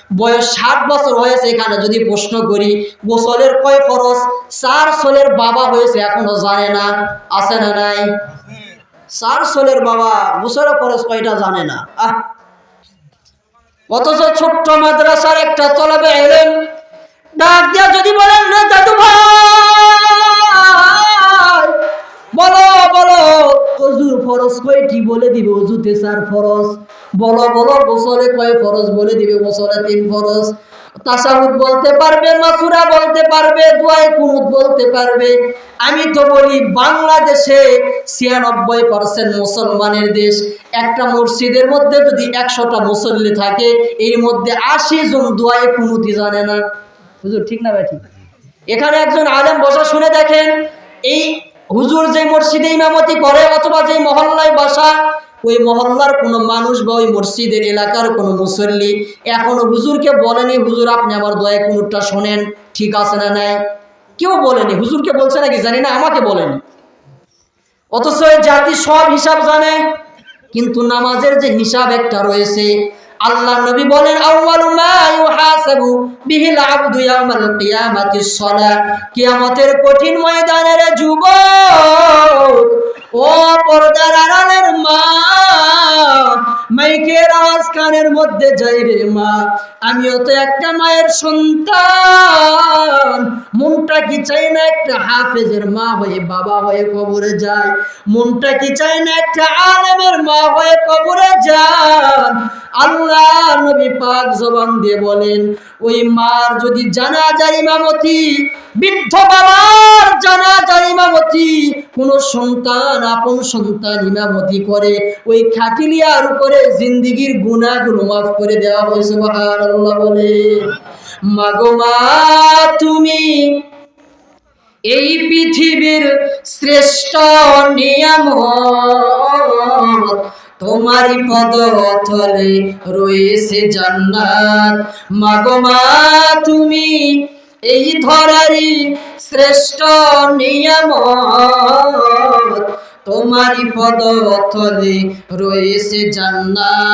বয়স 60 বছর হয়েছে, এখানে যদি প্রশ্ন করি গোসলের কয় ফরজ, 4 ছেলের বাবা হয়েছে এখনো জানে না, আছে না নাই? 4 ছেলের বাবা গোসলের ফরজ কয়টা জানে না। অথচ ছোট্ট মাদ্রাসার একটা তলবে ইলম ডাক দিয়া যদি বলেন না দাদু ভাই বলো বলো ওযুর ফরজ কয়টি বলে দিবে, ওযুতে 4 ফরজ। বলো বলো গোসলে কয় ফরজ বলে দিবে, গোসলে 3 ফরজ। তাশাহুদ বলতে পারবে, মাসুরা বলতে পারবে, দুআয়ে কুনুত বলতে পারবে। আমি তো বলি বাংলাদেশে 96% মুসলমানের দেশ, একটা মসজিদের মধ্যে যদি 100টা মুসল্লি থাকে এর মধ্যে 80 জন দুআয়ে কুনুতই জানে না। হুজুর ঠিক না ভাই? ঠিক। এখানে একজন আলেম বসা শুনে দেখেন, এই হুজুর যে মসজিদে ইমামতি করে অথবা যে মহল্লায় বাসা, ওই মহল্লার কোনো মানুষ বা ওই মসজিদের এলাকার কোনো মুসল্লি এখনো হুজুরকে বলেনি হুজুর আপনি আমার দয়া কুনুতটা শোনেন, ঠিক আছে না নাই? কেউ বলেনি। হুজুরকে বলছে নাকি জানি না, আমাকে বলেনি। অথচ জাতি সব হিসাব জানে, কিন্তু নামাজের যে হিসাব একটা রয়েছে, আল্লাহ নবী বলেন আউয়ালু মা ইউহাসাবু বিহিল আবদু ইয়াউমাল কিয়ামাতিস সালাহ। কিয়ামতের কঠিন ময়দানের যুবক, ও পর্দার আড়ালের মা, মাইকের আওয়াজ কানের মধ্যে যাই রে মা, আমিও তো একটা মায়ের সন্তান। মনটা কি চাই না একটা হাফেজের মা হয়ে বাবা হয়ে কবরে যায়? মনটা কি চাই না একটা আলেমের মা হয়ে কবরে যান? আল্লাহ নবী পাক জবান দিয়ে বলেন, ওই মার যদি জানাজার ইমামতি, বৃদ্ধ বাবার জানাজার ইমামতি কোন সন্তান আপন সন্তান ইমামতি করে, ওই খাটিলিয়ার উপরে জিন্দেগীর গুনাহগুলো মাফ করে দেওয়া হয়। সুবহানাল্লাহ বলে। মাগো মা তুমি এই পৃথিবীর শ্রেষ্ঠ নিয়ামত, তোমারই পদতলে রয়েছে জান্নাত। মাগো মা তুমি এই ধরারই শ্রেষ্ঠ নিয়ামত, তোমারই পদতলে রয়েছে জান্নাত।